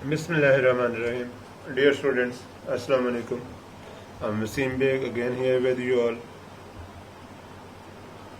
Bismillahirrahmanirrahim. Dear students, Assalamu alaikum. I'm Wasim Beg again here with you all.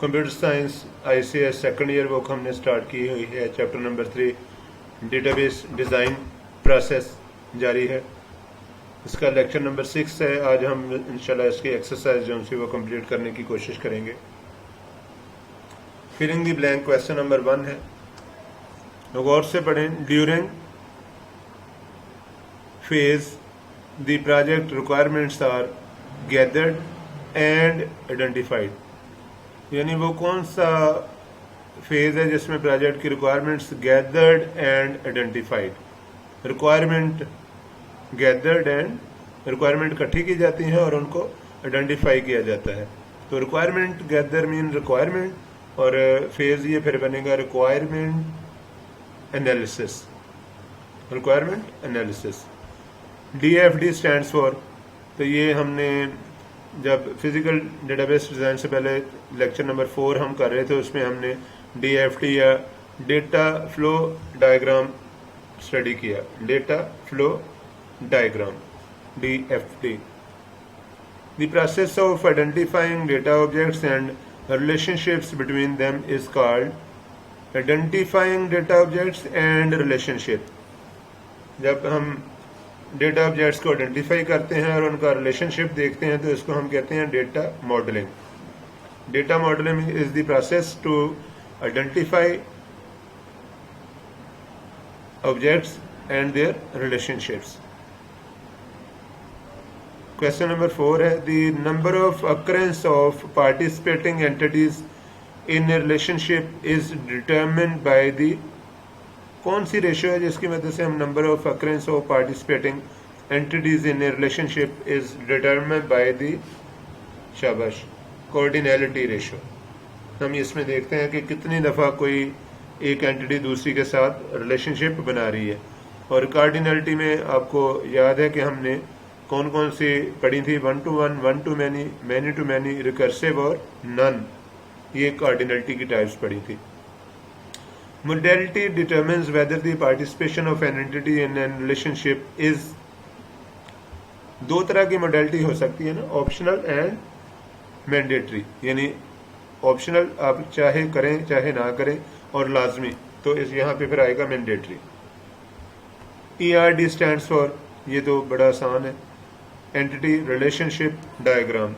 Computer science ICS second year book हमने start की हुई है. Chapter number 3 database design process जारी है. इसका lecture number 6 है. आज हम इंशाल्लाह इसकी एक्सरसाइज जो सी वो कंप्लीट करने की कोशिश करेंगे. Filling the blank question number 1 है. गौर से पढ़ें. During phase the project requirements are gathered and identified. यानी वो कौन सा फेज है जिसमें प्रोजेक्ट की requirements gathered and identified. Requirement gathered and requirement इकट्ठी की जाती हैं और उनको आइडेंटिफाई किया जाता है. तो रिक्वायरमेंट गैदर मीन रिक्वायरमेंट और फेज ये फिर बनेगा requirement analysis. Requirement analysis. DFD stands for, तो ये हमने जब फिजिकल डेटाबेस डिज़ाइन से पहले लेक्चर नंबर 4 हम कर रहे थे उसमें हमने DFD या डेटा फ्लो डायग्राम स्टडी किया. Data flow diagram DFD. The process of identifying data objects and relationships between them is called identifying data objects and relationship. जब हम डेटा ऑब्जेक्ट्स को आइडेंटिफाई करते हैं और उनका रिलेशनशिप देखते हैं तो इसको हम कहते हैं data modelling. Data modelling is the process to identify objects and their relationships. Question number 4 है. The number of occurrence of participating entities in relationship is determined by the. कौन सी रेशियो है जिसकी मदद से हम number of occurrence of participating entities in a relationship is determined by the. शाबाश. Cardinality ratio. हम इसमें देखते हैं कि कितनी दफ़ा कोई एक एंटिटी दूसरी के साथ रिलेशनशिप बना रही है. और कोऑर्डिनैलिटी में आपको याद है कि हमने कौन कौन सी पढ़ी थी. 1 to 1, 1 to many, many to many, recursive और नन. ये कोऑर्डिनैलिटी की टाइप्स पढ़ी थी. Modality determines whether the participation of an entity in a relationship is. दो तरह की मोडेलिटी हो सकती है ना, ऑप्शनल एंड मैंडेटरी. यानी ऑप्शनल आप चाहे करें चाहे ना करें, और लाजमी तो इस यहाँ पे फिर आएगा मैंडेटरी. ERD स्टैंड्स फॉर, ये तो बड़ा आसान है, entity relationship diagram.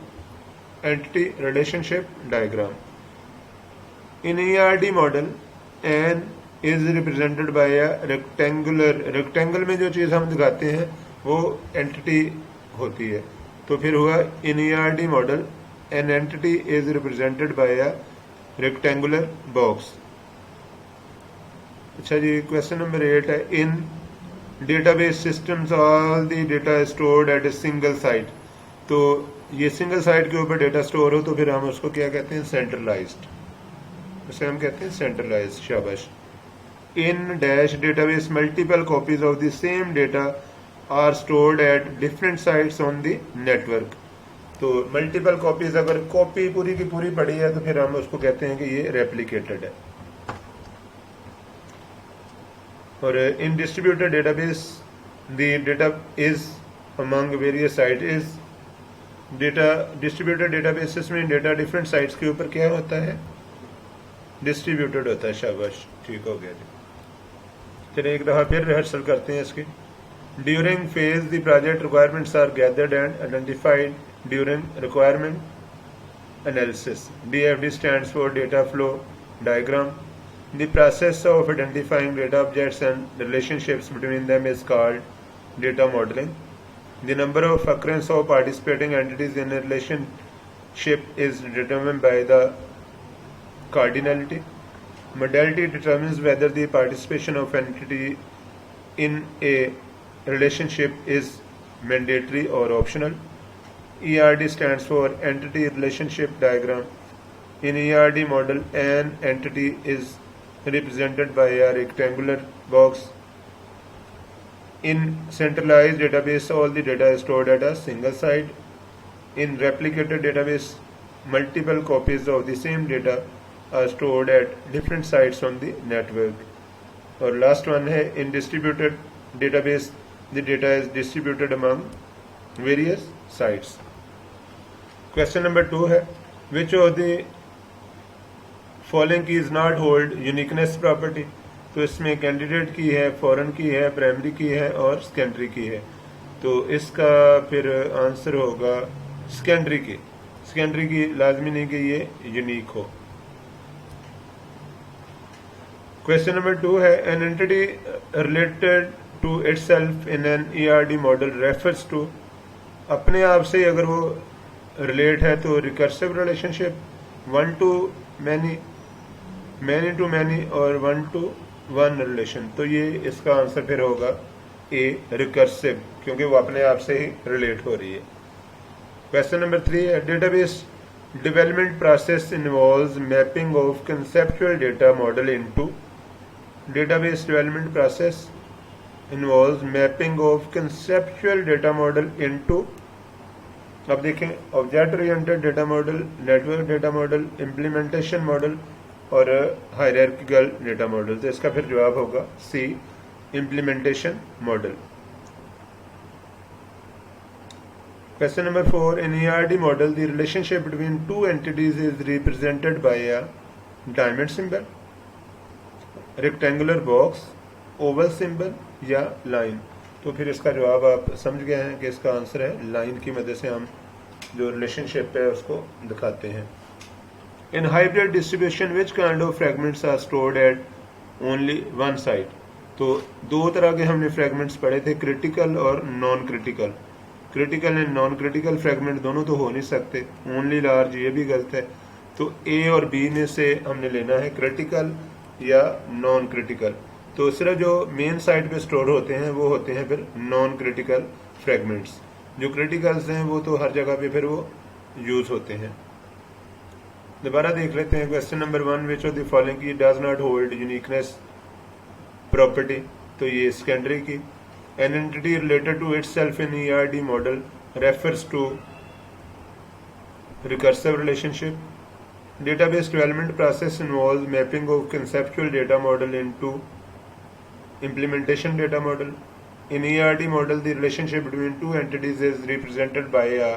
Entity relationship diagram. In ERD model an is represented by a rectangular. Rectangle में जो चीज़ हम दिखाते हैं वो एंटिटी होती है. तो फिर हुआ in ERD model an entity is represented by a rectangular box. अच्छा जी. क्वेश्चन नंबर 8 है. In database systems all the data stored at a single site. तो ये सिंगल साइट के ऊपर डेटा स्टोर हो तो फिर हम उसको क्या कहते हैं, सेंट्रलाइज्ड. उसे हम कहते हैं सेंट्रलाइज. शाबाश. In dash database multiple copies of the same data are stored at different sites on the network. तो मल्टीपल कॉपीज, अगर कॉपी पूरी की पूरी पड़ी है तो फिर हम उसको कहते हैं कि ये रेप्लिकेटेड है. और in distributed database the data is among various site is. Data distributed databases में डेटा डिफरेंट साइट्स के ऊपर क्या होता है, डिस्ट्रीब्यूटेड होता है. शाबाश. ठीक हो गया जी. चलिए एक दफ़ा फिर रिहर्सल करते हैं इसकी. During phase the project requirements are gathered and identified during requirement analysis. DFD stands for data flow diagram. The process of identifying data objects and relationships between them is called data modelling. The number of occurrence of participating entities in a relationship is determined by the cardinality. Modality determines whether the participation of entity in a relationship is mandatory or optional. ERD stands for entity relationship diagram. In ERD model, an entity is represented by a rectangular box. In centralized database, all the data is stored at a single site. In replicated database, multiple copies of the same data are stored at different sites on the network. और last one है. इन distributed database, the data is distributed among various sites. Question number 2 है, which of the following keys not hold uniqueness property? तो इसमें candidate की है, foreign की है, primary की है और सेकेंडरी की है। तो इसका फिर आंसर होगा सेकेंडरी की। सेकेंडरी की लाजमी नहीं कि ये यूनिक हो। क्वेश्चन नंबर 2 है, an entity related to itself in an ERD model refers to. अपने आप से अगर वो रिलेट है तो recursive relationship, one to many, many to many और वन टू वन रिलेशन। तो ये इसका आंसर फिर होगा ए रिकर्सिव, क्योंकि वो अपने आप से ही रिलेट हो रही है। क्वेश्चन नंबर 3 है, database development process involves mapping of conceptual data model into. Database development process involves mapping of conceptual data model into. अब देखें, object oriented data model, network data model, implementation model और hierarchical data model. तो इसका फिर जवाब होगा C implementation model. Question number 4, in ERD model the relationship between two entities is represented by a diamond symbol, rectangular box, oval symbol या line. तो फिर इसका जवाब आप समझ गए हैं कि इसका आंसर है लाइन की मदद से हम जो रिलेशनशिप है उसको दिखाते हैं। In hybrid distribution which kind of fragments are stored at only one side. तो दो तरह के हमने फ्रेगमेंट्स पढ़े थे, क्रिटिकल और non critical. Critical and non critical fragment दोनों तो हो नहीं सकते, ओनली लार्ज ये भी गलत है। तो ए और बी में से हमने लेना है क्रिटिकल या नॉन क्रिटिकल। तो सिर्फ जो मेन साइट पे स्टोर होते हैं वो होते हैं फिर नॉन क्रिटिकल फ्रेगमेंट्स। जो क्रिटिकल्स हैं वो तो हर जगह पे फिर वो यूज होते हैं। दोबारा देख लेते हैं question number 1, which of the following key does not hold uniqueness property. तो ये secondary key. An entity related to itself in ERD model refers to recursive relationship. Database development process involves mapping of conceptual data model into implementation data model. In ERD model, the relationship between two entities is represented by a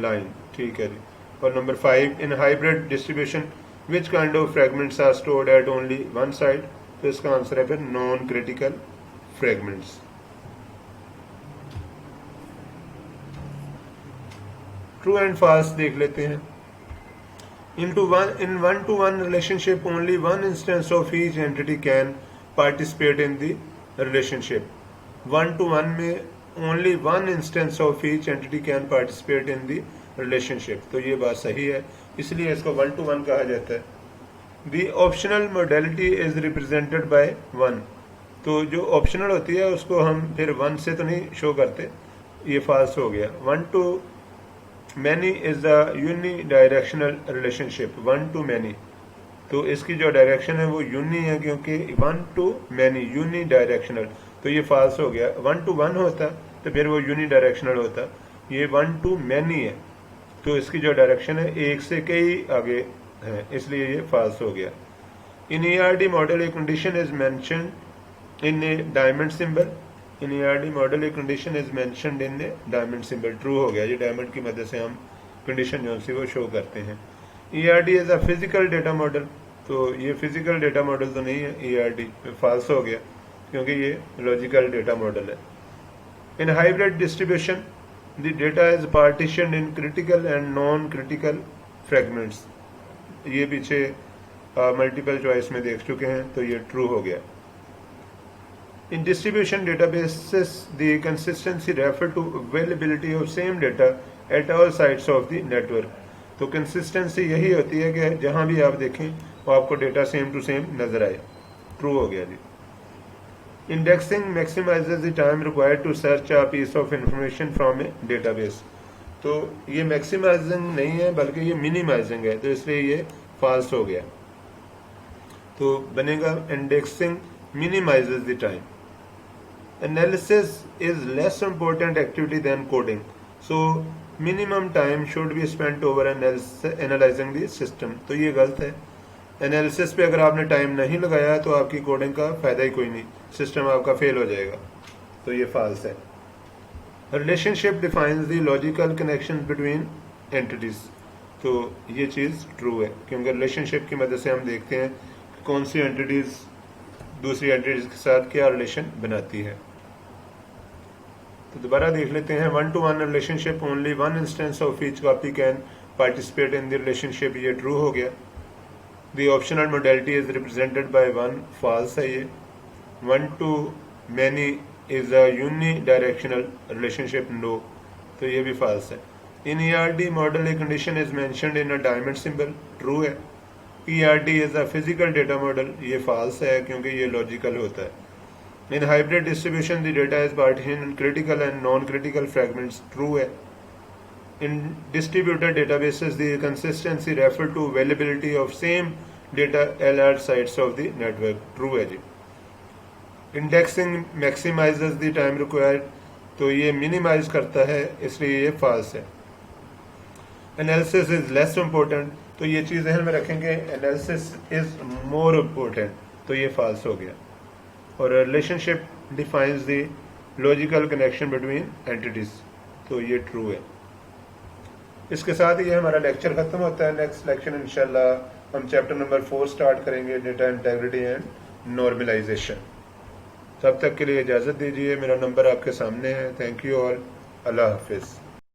line. ठीक है जी। और number 5, in hybrid distribution, which kind of fragments are stored at only one side? तो इसका answer है फिर non critical fragments. True and false देख लेते हैं। In one-to-one relationship, only one instance of each entity can participate in the relationship. One to one में only one instance of each entity can participate in the relationship. तो ये बात सही है, इसलिए इसको one to one कहा जाता है। The optional modality is represented by one. तो जो ऑप्शनल होती है उसको हम फिर वन से तो नहीं शो करते, ये फाल्स हो गया। One to many is the unidirectional relationship. One to many, तो इसकी जो डायरेक्शन है वो यूनी है, क्योंकि one to many unidirectional, तो ये फाल्स हो गया। वन टू वन होता तो फिर वो यूनी डायरेक्शनल होता, ये वन टू मैनी है तो इसकी जो डायरेक्शन है एक से कई आगे है, इसलिए ये फाल्स हो गया। In ERD model a condition is mentioned in a diamond symbol. In ERD model a condition is mentioned in a diamond symbol. True हो गया, ये डायमंड की मदद से हम कंडीशन जो सी वो शो करते हैं। ERD is a physical data model, तो ये फिजिकल डेटा मॉडल तो नहीं है, ERD फाल्स हो गया क्योंकि ये लॉजिकल डेटा मॉडल है। In hybrid distribution the data is partitioned in critical and non critical fragments. ये पीछे मल्टीपल चॉइस में देख चुके हैं, तो ये ट्रू हो गया। In distribution databases the consistency refer to availability of same data at all sides of the network. तो कंसिस्टेंसी यही होती है कि जहां भी आप देखें वो आपको डेटा सेम टू सेम नजर आए। ट्रू हो गया जी। Indexing maximises the time required to search a piece of information from a database. तो ये मैक्सिमाइजिंग नहीं है बल्कि ये मिनिमाइजिंग है, तो इसलिए ये फाल्स हो गया। तो बनेगा indexing minimises the time. Analysis is less important activity than coding, so minimum time should be spent over analysing the system. तो ये गलत है। एनालिसिस पे अगर आपने टाइम नहीं लगाया तो आपकी कोडिंग का फ़ायदा ही कोई नहीं, सिस्टम आपका फेल हो जाएगा। तो ये फॉल्स है। Relationship defines the logical connection between entities, तो ये चीज़ ट्रू है, क्योंकि रिलेशनशिप की मदद से हम देखते हैं कि कौन सी एंटिटीज़ दूसरी एंटिटीज़ के साथ क्या रिलेशन बनाती है। तो दोबारा देख लेते हैं। 1-to-1 relationship, only one instance of each copy can participate in the relationship, ये ट्रू हो गया। The optional modality is represented by one, false है ये। 1-to-many is a unidirectional relationship, no, तो ये भी फॉल्स है। In ERD model a condition is mentioned in a diamond symbol, true है। ERD is a physical data model, ये false है क्योंकि ये लॉजिकल होता है। In hybrid distribution, the data is partitioned in critical and non-critical fragments, true है। In distributed databases, the consistency refer to availability of same data at all sites of the network, true है जी। Indexing maximizes the time required, तो ये minimize करता है, इसलिए ये false है। Analysis is less important, तो ये चीज़ ध्यान में रखेंगे, analysis is more important, तो ये false हो गया। और relationship defines the logical connection between entities, तो ये ट्रू है। इसके साथ ही हमारा लेक्चर ख़त्म होता है। नेक्स्ट लेक्चर इंशाल्लाह हम चैप्टर नंबर 4 स्टार्ट करेंगे, डेटा इंटेग्रिटी एंड नॉर्मलाइजेशन। तब तक के लिए इजाज़त दीजिए। मेरा नंबर आपके सामने है। Thank you all. अल्लाह हाफिज़।